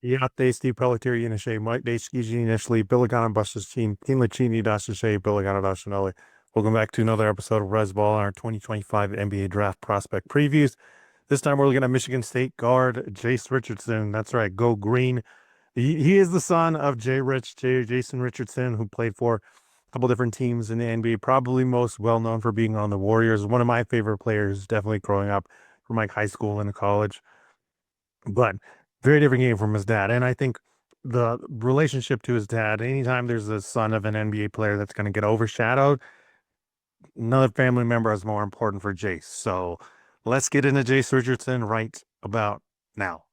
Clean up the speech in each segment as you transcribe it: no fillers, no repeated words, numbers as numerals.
Iată Pelletier Initiate, Mike Day initially, Billigan Busters team, Team Lachini Dashe, Billigan Dashanelli. Welcome back to another episode of Res Ball, our 2025 NBA Draft Prospect Previews. This time we're looking at Michigan State guard Jase Richardson. That's right, go green. He is the son of Jason Richardson, who played for a couple different teams in the NBA, probably most well known for being on the Warriors. One of my favorite players, definitely growing up from like high school and college. But very different game from his dad. And I think the relationship to his dad, anytime there's a son of an NBA player that's going to get overshadowed, another family member is more important for Jase. So let's get into Jase Richardson right about now.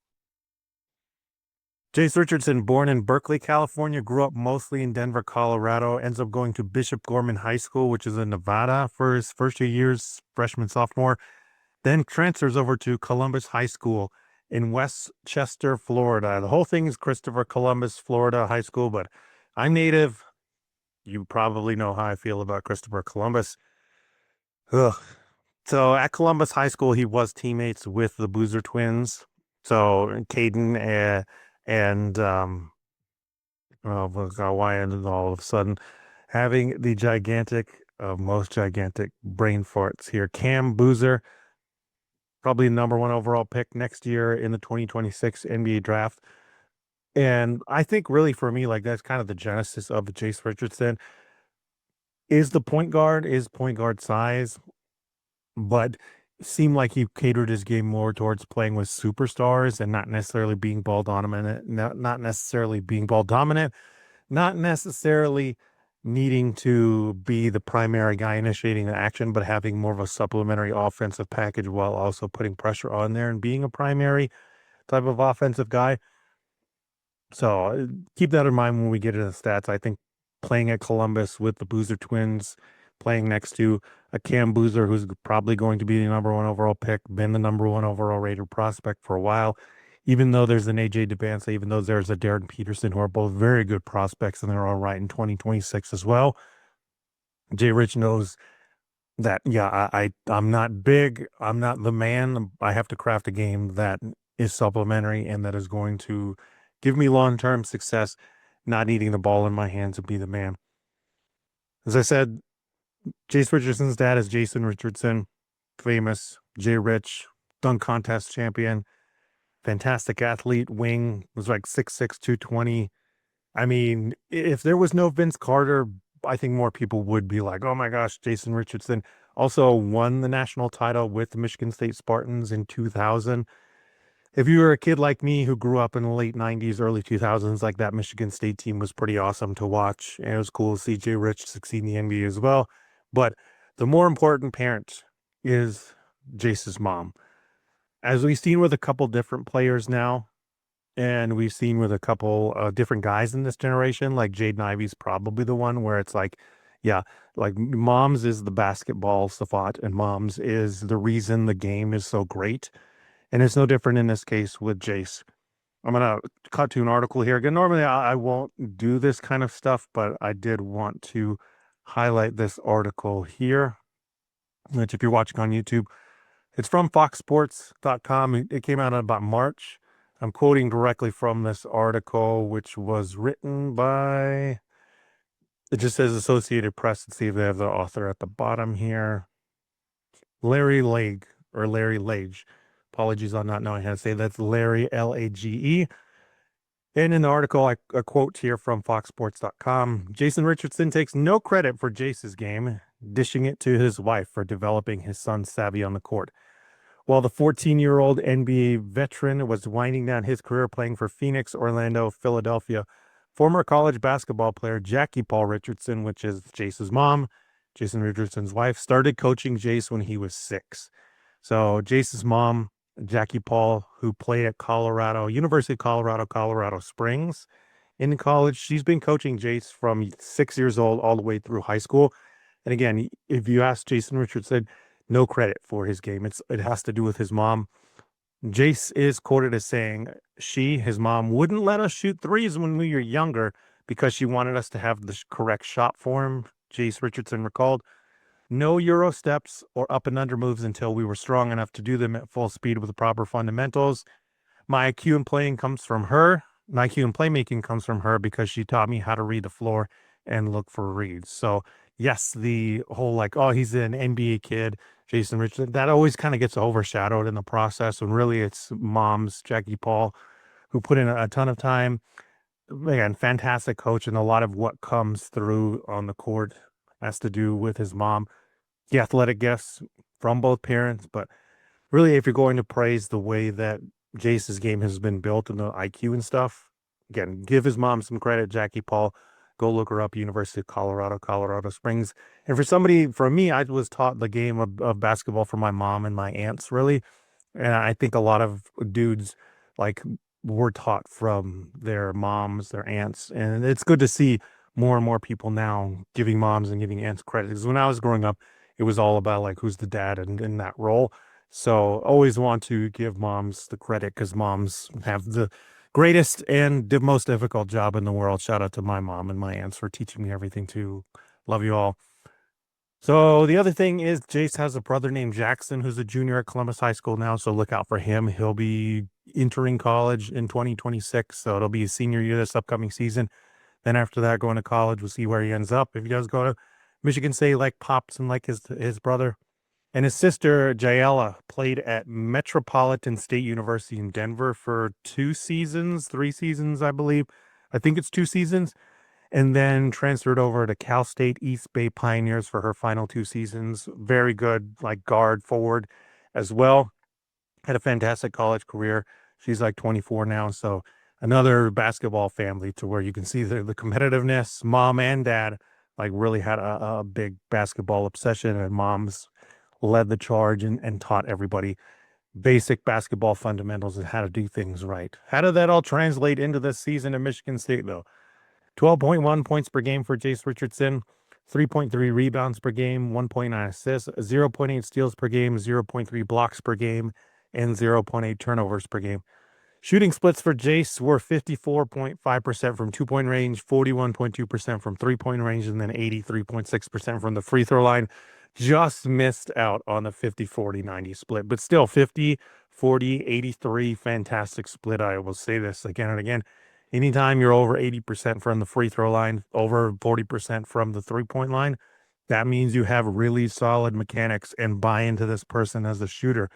Jase Richardson, born in Berkeley, California, grew up mostly in Denver, Colorado, ends up going to Bishop Gorman High School, which is in Nevada, for his first 2 years, freshman, sophomore, then transfers over to Columbus High School in Westchester, Florida. The whole thing is Christopher Columbus, Florida High School, but I'm native. You probably know how I feel about Christopher Columbus. Ugh. So at Columbus High School, he was teammates with the Boozer twins. So Caden and why ended all of a sudden having the most gigantic brain farts here. Cam Boozer, probably the number 1 overall pick next year in the 2026 NBA draft. And I think really for me, like that's kind of the genesis of Jase Richardson. Is point guard size, but seemed like he catered his game more towards playing with superstars and not necessarily being ball dominant, not necessarily being ball dominant, not necessarily needing to be the primary guy initiating the action, but having more of a supplementary offensive package while also putting pressure on there and being a primary type of offensive guy. So keep that in mind when we get into the stats. I think playing at Columbus with the Boozer twins, playing next to a Cam Boozer, who's probably going to be the number 1 overall pick, been the number 1 overall rated prospect for a while, even though there's an AJ DeBanza, even though there's a Darren Peterson, who are both very good prospects in their own right in 2026 as well. Jay Rich knows that, yeah, I'm not big. I'm not the man. I have to craft a game that is supplementary and that is going to give me long-term success, not needing the ball in my hands to be the man. As I said, Jase Richardson's dad is Jason Richardson, famous Jay Rich, dunk contest champion, fantastic athlete, wing, was like 6'6", 220. I mean, if there was no Vince Carter, I think more people would be like, oh my gosh, Jason Richardson. Also won the national title with the Michigan State Spartans in 2000. If you were a kid like me who grew up in the late 90s, early 2000s, like that Michigan State team was pretty awesome to watch. And it was cool to see Jay Rich succeed in the NBA as well. But the more important parent is Jace's mom. As we've seen with a couple different players now, and we've seen with a couple different guys in this generation, like Jaden Ivey's probably the one where it's like, yeah, like mom's is the basketball savant, and mom's is the reason the game is so great. And it's no different in this case with Jase. I'm going to cut to an article here. Again, normally I won't do this kind of stuff, but I did want to highlight this article here, which if you're watching on YouTube, it's from foxsports.com. It came out in about March. I'm quoting directly from this article, which was written by, it just says Associated Press. Let's see if they have the author at the bottom here. Larry Lage. Apologies on not knowing how to say that's Larry, Lage. And in the article, a quote here from foxsports.com. Jason Richardson takes no credit for Jase's game, dishing it to his wife for developing his son's savvy on the court. While the 14-year-old NBA veteran was winding down his career playing for Phoenix, Orlando, Philadelphia, former college basketball player Jackie Paul Richardson, which is Jase's mom, Jason Richardson's wife, started coaching Jase when he was 6. So Jase's mom, Jackie Paul, who played at University of Colorado, Colorado Springs in college, she's been coaching Jase from 6 years old all the way through high school. And again, if you ask Jason Richardson, no credit for his game. It has to do with his mom. Jase is quoted as saying, his mom, wouldn't let us shoot threes when we were younger because she wanted us to have the correct shot form, Jase Richardson recalled. No Euro steps or up and under moves until we were strong enough to do them at full speed with the proper fundamentals. My IQ in playing comes from her. IQ and playmaking comes from her because she taught me how to read the floor and look for reads. So yes, the whole like, oh, he's an NBA kid, Jason Richardson, that always kind of gets overshadowed in the process when really it's mom's Jackie Paul who put in a ton of time. Again, fantastic coach, and a lot of what comes through on the court has to do with his mom. The athletic gifts from both parents, but really, if you're going to praise the way that Jace's game has been built and the IQ and stuff, again, give his mom some credit, Jackie Paul. Go look her up, University of Colorado, Colorado Springs. And for me, I was taught the game of basketball from my mom and my aunts, really. And I think a lot of dudes like were taught from their moms, their aunts, and it's good to see more and more people now giving moms and giving aunts credit. Because when I was growing up, it was all about like who's the dad and in that role. So always want to give moms the credit because moms have the greatest and the most difficult job in the world. Shout out to my mom and my aunts for teaching me everything too. Love you all. So the other thing is Jace has a brother named Jackson who's a junior at Columbus High School now. So look out for him. He'll be entering college in 2026. So it'll be his senior year this upcoming season. Then after that, going to college, we'll see where he ends up. If he does go to Michigan State like Pops and like his brother. And his sister, Jaela, played at Metropolitan State University in Denver for 2 seasons, 3 seasons, I believe. I think it's 2 seasons, and then transferred over to Cal State East Bay Pioneers for her final 2 seasons. Very good, like guard forward as well. Had a fantastic college career. She's like 24 now, so another basketball family to where you can see the competitiveness. Mom and dad like really had a big basketball obsession, and mom's led the charge and taught everybody basic basketball fundamentals and how to do things right. How did that all translate into this season at Michigan State, though? 12.1 points per game for Jase Richardson, 3.3 rebounds per game, 1.9 assists, 0.8 steals per game, 0.3 blocks per game, and 0.8 turnovers per game. Shooting splits for Jase were 54.5% from 2-point range, 41.2% from 3-point range, and then 83.6% from the free throw line. Just missed out on the 50-40-90 split, but still 50, 40, 83, fantastic split. I will say this again and again. Anytime you're over 80% from the free throw line, over 40% from the 3-point line, that means you have really solid mechanics and buy into this person as a shooter.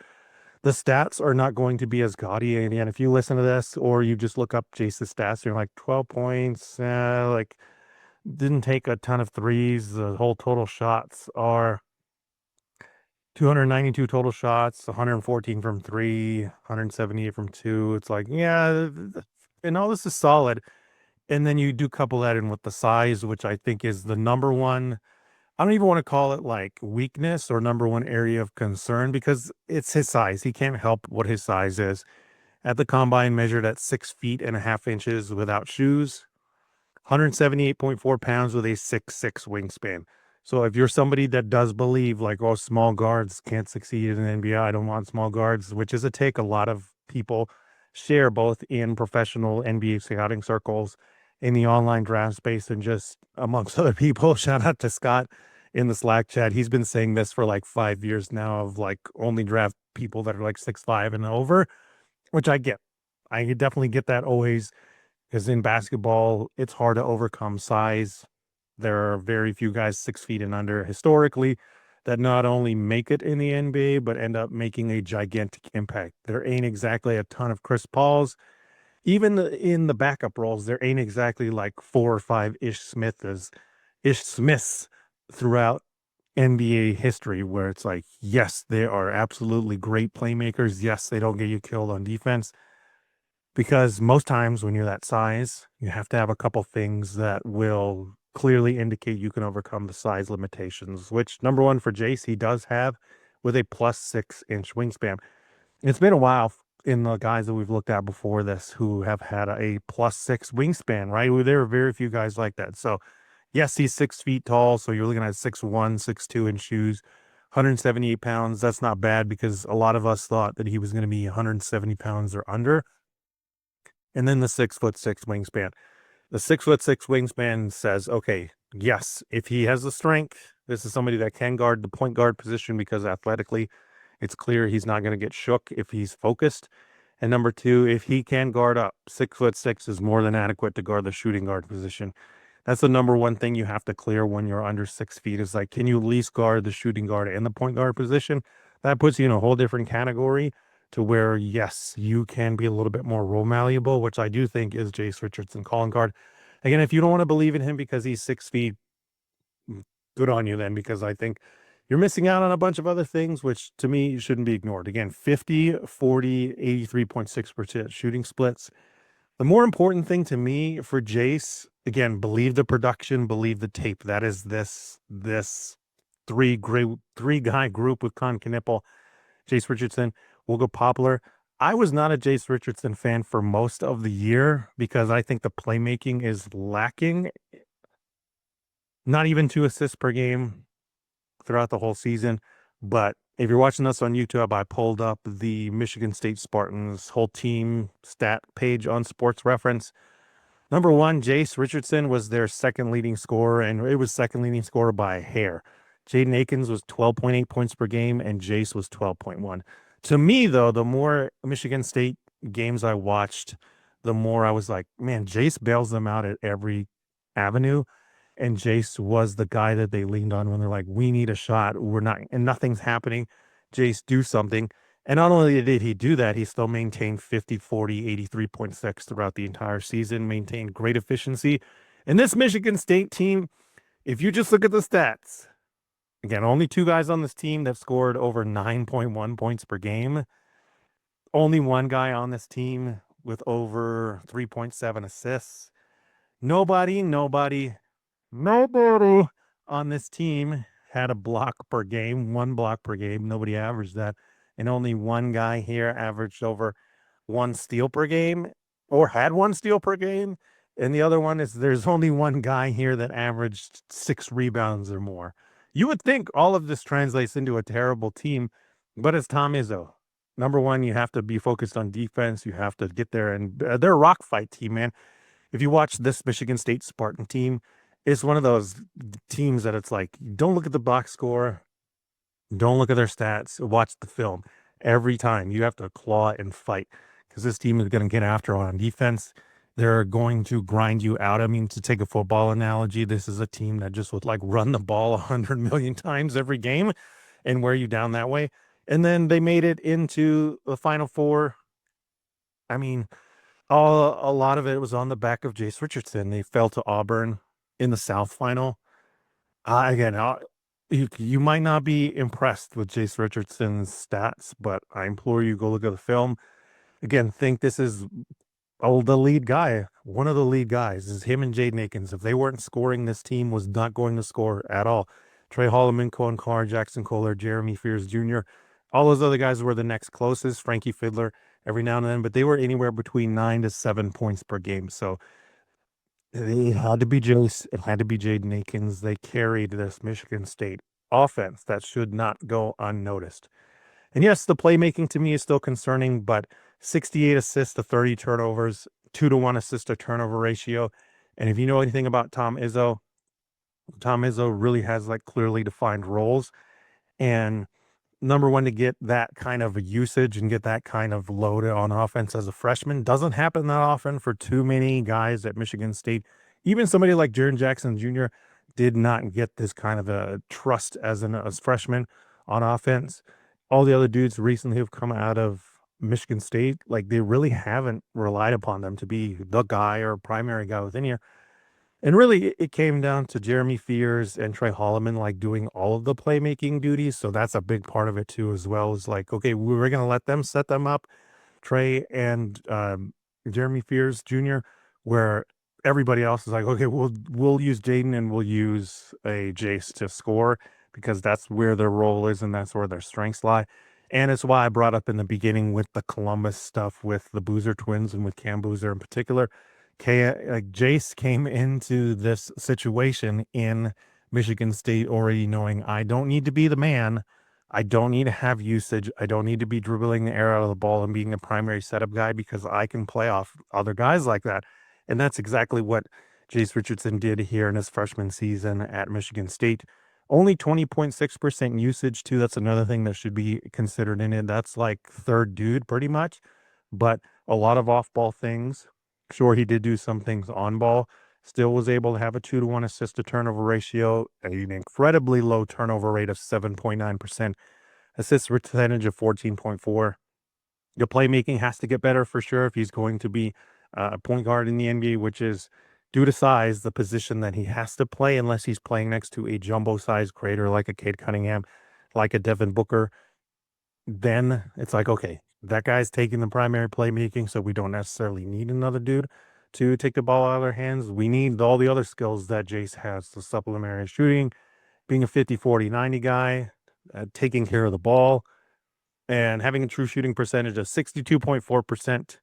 The stats are not going to be as gaudy. And again, if you listen to this or you just look up Jace's stats, you're like 12 points, like didn't take a ton of threes. The whole total shots are 292 total shots, 114 from three, 178 from two. It's like, yeah, and all this is solid. And then you do couple that in with the size, which I think is the number one. I don't even want to call it like weakness or number one area of concern because it's his size. He can't help what his size is. At the combine, measured at 6 feet and a half inches without shoes, 178.4 pounds with a 6'6" wingspan. So if you're somebody that does believe like, oh, small guards can't succeed in the NBA, I don't want small guards, which is a take a lot of people share both in professional NBA scouting circles, in the online draft space, and just amongst other people. Shout out to Scott in the Slack chat. He's been saying this for like 5 years now of like only draft people that are like 6'5" and over, which I get. I definitely get that always because in basketball, it's hard to overcome size. There are very few guys 6 feet and under historically that not only make it in the NBA, but end up making a gigantic impact. There ain't exactly a ton of Chris Pauls. Even in the backup roles, there ain't exactly like 4 or 5 Ish Smiths throughout NBA history where it's like, yes, they are absolutely great playmakers. Yes, they don't get you killed on defense. Because most times when you're that size, you have to have a couple things that will clearly indicate you can overcome the size limitations, which number one for Jace, he does have with a plus 6 inch wingspan. It's been a while in the guys that we've looked at before this who have had a plus 6 wingspan, right? There are very few guys like that. So yes, he's 6 feet tall. So you're looking at 6'1", 6'2" in shoes, 178 pounds. That's not bad because a lot of us thought that he was going to be 170 pounds or under. And then the 6'6" wingspan. The 6'6" wingspan says, okay, yes, if he has the strength, this is somebody that can guard the point guard position because athletically, it's clear he's not going to get shook if he's focused. And number two, if he can guard up, 6'6" is more than adequate to guard the shooting guard position. That's the number one thing you have to clear when you're under 6 feet is like, can you at least guard the shooting guard and the point guard position? That puts you in a whole different category to where, yes, you can be a little bit more role malleable, which I do think is Jase Richardson calling guard. Again, if you don't want to believe in him because he's 6 feet, good on you then, because I think you're missing out on a bunch of other things, which to me shouldn't be ignored. Again, 50, 40, 83.6% shooting splits. The more important thing to me for Jase, again, believe the production, believe the tape. That is this three guy group with Con Knipple, Jase Richardson, Wilgo Poplar. I was not a Jase Richardson fan for most of the year because I think the playmaking is lacking. Not even 2 assists per game throughout the whole season. But if you're watching us on YouTube, I pulled up the Michigan State Spartans whole team stat page on Sports Reference. Number one, Jase Richardson was their second leading scorer, and it was second leading scorer by a hair. Jaden Akins was 12.8 points per game, and Jase was 12.1. To me, though, the more Michigan State games I watched, the more I was like, man, Jase bails them out at every avenue. And Jase was the guy that they leaned on when they're like, we need a shot. We're not, and nothing's happening. Jase, do something. And not only did he do that, he still maintained 50, 40, 83.6 throughout the entire season, maintained great efficiency. And this Michigan State team, if you just look at the stats, again, only two guys on this team that scored over 9.1 points per game. Only one guy on this team with over 3.7 assists. Nobody on this team had a block per game, one block per game. Nobody averaged that. And only one guy here averaged over one steal per game or had one steal per game. And the other one is there's only one guy here that averaged 6 rebounds or more. You would think all of this translates into a terrible team, but it's Tom Izzo. Number one, you have to be focused on defense. You have to get there, and they're a rock fight team, man. If you watch this Michigan State Spartan team, it's one of those teams that it's like, don't look at the box score, don't look at their stats, watch the film. Every time you have to claw and fight because this team is going to get after on defense. They're going to grind you out. I mean, to take a football analogy, this is a team that just would like run the ball 100 million times every game and wear you down that way. And then they made it into the Final Four. I mean, a lot of it was on the back of Jase Richardson. They fell to Auburn in the South Final. Again, you might not be impressed with Jase Richardson's stats, but I implore you go look at the film. Again, think this is the lead guy. One of the lead guys is him and Jaden Akins. If they weren't scoring, this team was not going to score at all. Trey Holloman, Cohen Carr, Jackson Kohler, Jeremy Fears Jr. All those other guys were the next closest. Frankie Fiddler every now and then, but they were anywhere between 9 to 7 points per game. So it had to be Jase. It had to be Jaden Akins. They carried this Michigan State offense that should not go unnoticed. And yes, the playmaking to me is still concerning, but 68 assists to 30 turnovers, 2-to-1 assist to turnover ratio. And if you know anything about Tom Izzo really has like clearly defined roles. And number one, to get that kind of usage and get that kind of load on offense as a freshman doesn't happen that often for too many guys at Michigan State. Even somebody like Jaren Jackson Jr. did not get this kind of a trust as freshman on offense. All the other dudes recently have come out of Michigan State, like they really haven't relied upon them to be the guy or primary guy within here. And really, it came down to Jeremy Fears and Trey Holloman, like doing all of the playmaking duties. So that's a big part of it too, as well as like, okay, we're going to let them set them up, Trey and Jeremy Fears Jr., where everybody else is like, okay, we'll use Jaden and we'll use a Jase to score because that's where their role is and that's where their strengths lie. And it's why I brought up in the beginning with the Columbus stuff with the Boozer twins and with Cam Boozer in particular. Jase came into this situation in Michigan State already knowing I don't need to be the man. I don't need to have usage. I don't need to be dribbling the air out of the ball and being a primary setup guy because I can play off other guys like that. And that's exactly what Jase Richardson did here in his freshman season at Michigan State. Only 20.6% usage, too. That's another thing that should be considered in it. That's like third dude, pretty much. but a lot of off ball things. Sure, he did do some things on ball. Still was able to have a 2-to-1 assist to turnover ratio, an incredibly low turnover rate of 7.9%, assist percentage of 14.4. Your playmaking has to get better for sure if he's going to be a point guard in the NBA, which is due to size, the position that he has to play unless he's playing next to a jumbo-sized creator like a Cade Cunningham, like a Devin Booker. Then it's like, okay, that guy's taking the primary playmaking, so we don't necessarily need another dude to take the ball out of their hands. We need all the other skills that Jase has, the supplementary shooting, being a 50, 40, 90 guy, taking care of the ball, and having a true shooting percentage of 62.4%.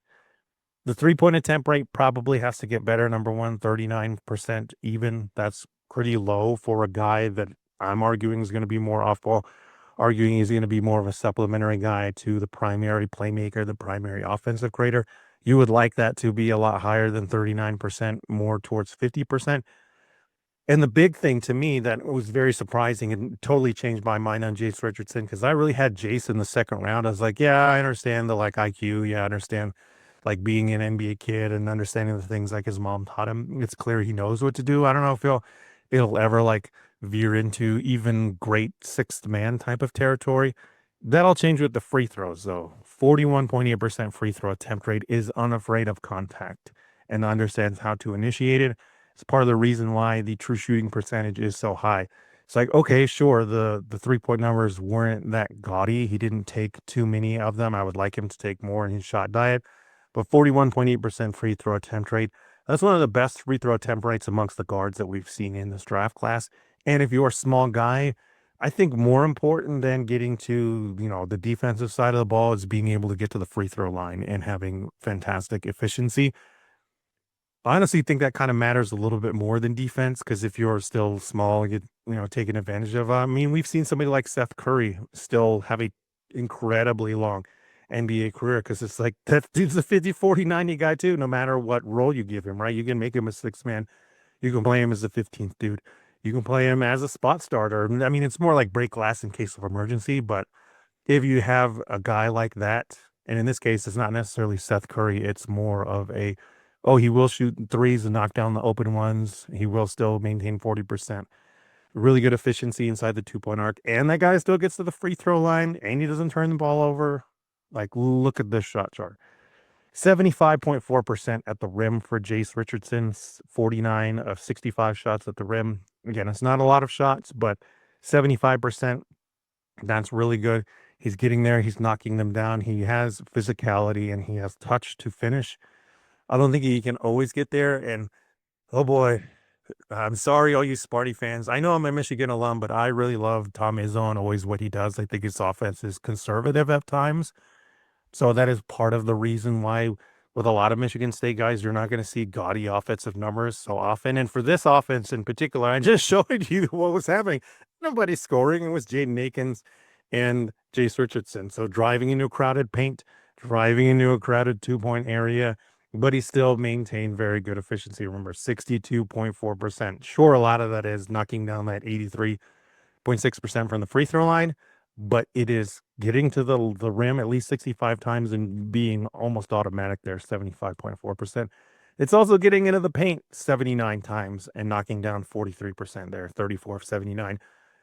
The three-point attempt rate probably has to get better. Number one, 39% even. That's pretty low for a guy that I'm arguing is going to be more off ball, arguing he's going to be more of a supplementary guy to the primary playmaker, the primary offensive creator. You would like that to be a lot higher than 39%, more towards 50%. And the big thing to me that was very surprising and totally changed my mind on Jase Richardson, because I really had Jase in the second round. I was like, yeah, I understand the like IQ. Yeah, I understand like being an NBA kid and understanding the things like his mom taught him. It's clear he knows what to do. I don't know if it'll ever like veer into even great sixth man type of territory. That'll change with the free throws though. 41.8% free throw attempt rate, is unafraid of contact and understands how to initiate it. It's part of the reason why the true shooting percentage is so high. It's like, okay, sure, the 3-point numbers weren't that gaudy. He didn't take too many of them. I would like him to take more in his shot diet. But 41.8% free throw attempt rate, that's one of the best free throw attempt rates amongst the guards that we've seen in this draft class. And if you're a small guy, I think more important than getting to, the defensive side of the ball is being able to get to the free throw line and having fantastic efficiency. I honestly think that kind of matters a little bit more than defense, because if you're still small, you taken advantage of. I mean, we've seen somebody like Seth Curry still have a incredibly long NBA career, because it's like that dude's a 50, 40, 90 guy too, no matter what role you give him, right? You can make him a six man. You can play him as the 15th dude. You can play him as a spot starter. I mean, it's more like break glass in case of emergency, but if you have a guy like that, and in this case, it's not necessarily Seth Curry, it's more of oh, he will shoot threes and knock down the open ones. He will still maintain 40%. Really good efficiency inside the 2-point arc. And that guy still gets to the free throw line and he doesn't turn the ball over. Like, look at this shot chart. 75.4% at the rim for Jase Richardson, 49 of 65 shots at the rim. Again, it's not a lot of shots, but 75%, that's really good. He's getting there. He's knocking them down. He has physicality and he has touch to finish. I don't think he can always get there. And oh boy, I'm sorry, all you Sparty fans. I know I'm a Michigan alum, but I really love Tom Izzo and always what he does. I think his offense is conservative at times. So that is part of the reason why, with a lot of Michigan State guys, you're not going to see gaudy offensive numbers so often. And for this offense in particular, I just showed you what was happening. Nobody's scoring. It was Jaden Akins and Jase Richardson. So driving into a crowded paint, driving into a crowded 2-point area, but he still maintained very good efficiency. Remember, 62.4%. Sure, a lot of that is knocking down that 83.6% from the free throw line, but it is getting to the rim at least 65 times and being almost automatic there, 75.4%. It's also getting into the paint 79 times and knocking down 43% there, 34 of 79.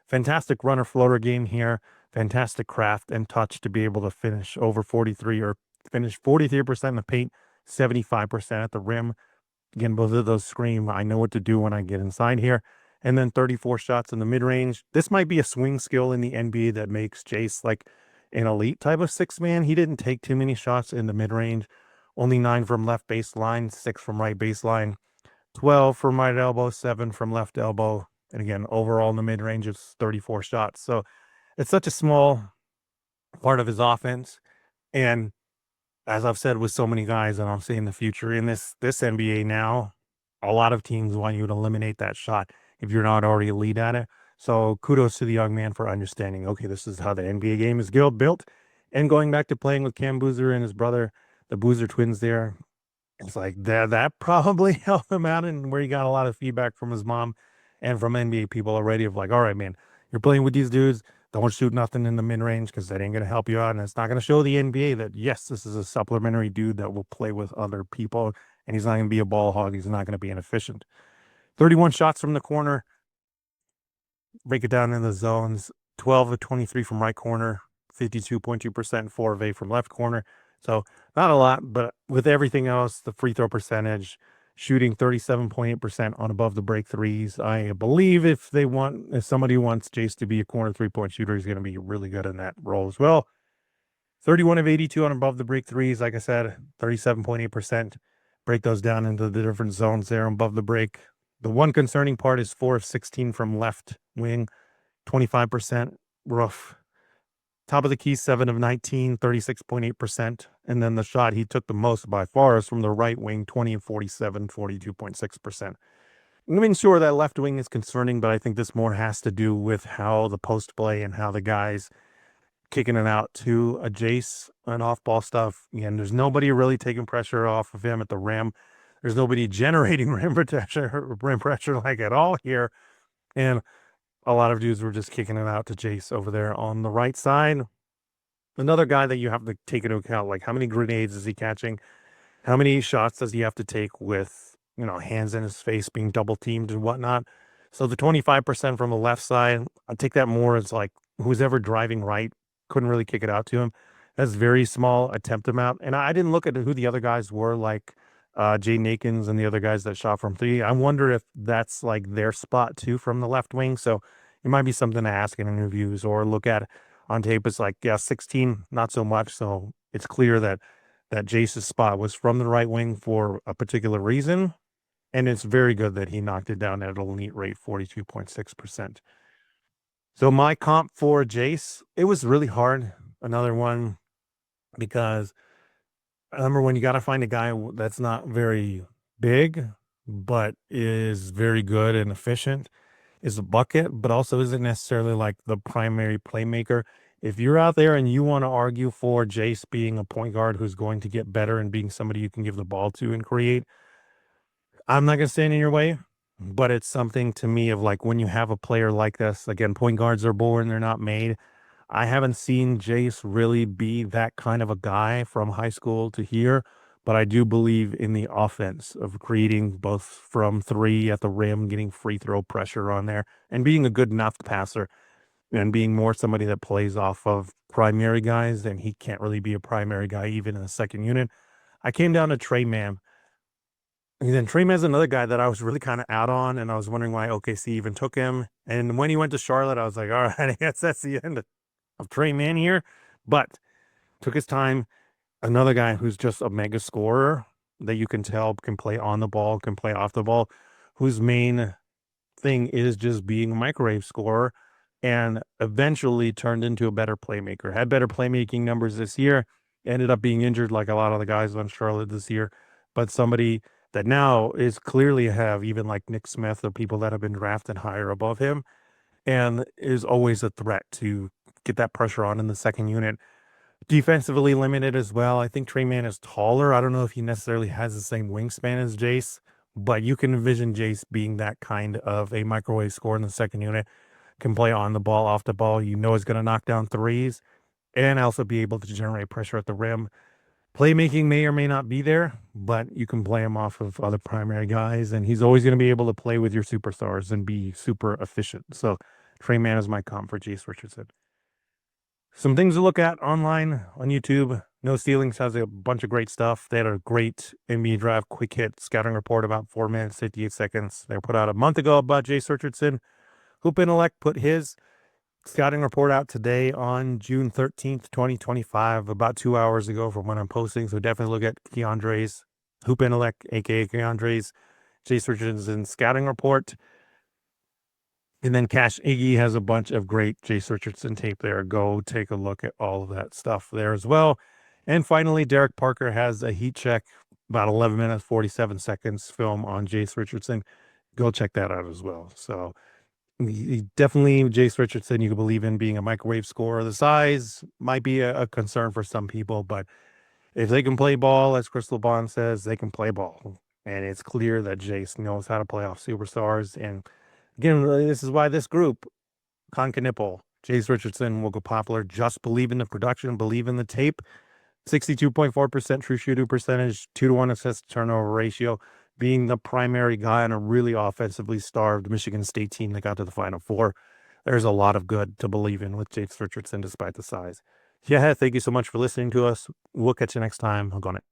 Fantastic runner floater game here. Fantastic craft and touch to be able to finish over 43 or finish 43% in the paint, 75% at the rim. Again, both of those scream, I know what to do when I get inside here. And then 34 shots in the mid-range. This might be a swing skill in the NBA that makes Jase like an elite type of six-man. He didn't take too many shots in the mid-range. Only 9 from left baseline, 6 from right baseline, 12 from right elbow, 7 from left elbow. And again, overall in the mid-range, it's 34 shots. So it's such a small part of his offense. And as I've said with so many guys, and I'll say in the future in this NBA now, a lot of teams want you to eliminate that shot if you're not already elite at it. So kudos to the young man for understanding, okay, this is how the NBA game is built. And going back to playing with Cam Boozer and his brother, the Boozer twins there, it's like that probably helped him out, and where he got a lot of feedback from his mom and from NBA people already of like, all right, man, you're playing with these dudes. Don't shoot nothing in the mid range because that ain't going to help you out. And it's not going to show the NBA that, yes, this is a supplementary dude that will play with other people. And he's not going to be a ball hog. He's not going to be inefficient. 31 shots from the corner. Break it down in the zones. 12 of 23 from right corner. 52.2%, 4 of 8 from left corner. So not a lot, but with everything else, the free throw percentage, shooting 37.8% on above the break threes. I believe if somebody wants Jase to be a corner 3-point shooter, he's going to be really good in that role as well. 31 of 82 on above the break threes. Like I said, 37.8%. Break those down into the different zones there above the break. The one concerning part is 4 of 16 from left wing, 25% rough. Top of the key, 7 of 19, 36.8%. And then the shot he took the most by far is from the right wing, 20 of 47, 42.6%. I mean, sure, that left wing is concerning, but I think this more has to do with how the post play and how the guys kicking it out to a Jase and off ball stuff. And there's nobody really taking pressure off of him at the rim. There's nobody generating rim pressure like at all here. And a lot of dudes were just kicking it out to Jase over there on the right side. Another guy that you have to take into account, like how many grenades is he catching? How many shots does he have to take with, hands in his face, being double teamed and whatnot? So the 25% from the left side, I take that more as like who's ever driving right couldn't really kick it out to him. That's very small attempt amount. And I didn't look at who the other guys were, like Jay Nakins and the other guys that shot from three. I wonder if that's like their spot too from the left wing. So it might be something to ask in interviews or look at on tape. It's like, yeah, 16, not so much. So it's clear that Jase's spot was from the right wing for a particular reason. And it's very good that he knocked it down at an elite rate, 42.6%. So my comp for Jase, it was really hard. Another one, because I remember when you got to find a guy that's not very big, but is very good and efficient, is a bucket, but also isn't necessarily like the primary playmaker. If you're out there and you want to argue for Jase being a point guard who's going to get better and being somebody you can give the ball to and create, I'm not going to stand in your way, but it's something to me of like when you have a player like this, again, point guards are born, they're not made. I haven't seen Jase really be that kind of a guy from high school to here, but I do believe in the offense of creating both from three at the rim, getting free throw pressure on there, and being a good enough passer and being more somebody that plays off of primary guys. And he can't really be a primary guy even in the second unit. I came down to Trey Mann. And then Trey Mann's another guy that I was really kind of out on, and I was wondering why OKC even took him. And when he went to Charlotte, I was like, all right, I guess that's the end of Trey Mann here. But took his time. Another guy who's just a mega scorer that you can tell can play on the ball, can play off the ball, whose main thing is just being a microwave scorer, and eventually turned into a better playmaker. Had better playmaking numbers this year, ended up being injured like a lot of the guys on Charlotte this year, but somebody that now is clearly have even like Nick Smith or people that have been drafted higher above him and is always a threat to get that pressure on in the second unit. Defensively limited as well. I think Trey Mann is taller. I don't know if he necessarily has the same wingspan as Jase, but you can envision Jase being that kind of a microwave scorer in the second unit. Can play on the ball, off the ball. You know he's going to knock down threes and also be able to generate pressure at the rim. Playmaking may or may not be there, but you can play him off of other primary guys, and he's always going to be able to play with your superstars and be super efficient. So Trey Mann is my comp for Jase Richardson. Some things to look at online on YouTube. No Ceilings has a bunch of great stuff. They had a great NBA draft quick hit scouting report about 4 minutes, 58 seconds. They were put out a month ago about Jase Richardson. Hoop Intellect put his scouting report out today on June 13th, 2025, about 2 hours ago from when I'm posting. So definitely look at Keandre's Hoop Intellect, aka Keandre's Jase Richardson scouting report. And then Cash Iggy has a bunch of great Jase Richardson tape there. Go take a look at all of that stuff there as well. And finally, Derek Parker has a heat check, about 11 minutes, 47 seconds film on Jase Richardson. Go check that out as well. So definitely Jase Richardson, you can believe in being a microwave scorer. The size might be a concern for some people, but if they can play ball, as Crystal Bond says, they can play ball. And it's clear that Jase knows how to play off superstars. And again, this is why this group, Concanipple, Jase Richardson will go popular. Just believe in the production, believe in the tape. 62.4% true shooting percentage, 2-to-1 assist turnover ratio, being the primary guy on a really offensively starved Michigan State team that got to the Final Four. There's a lot of good to believe in with Jase Richardson despite the size. Yeah, thank you so much for listening to us. We'll catch you next time. Hook on it.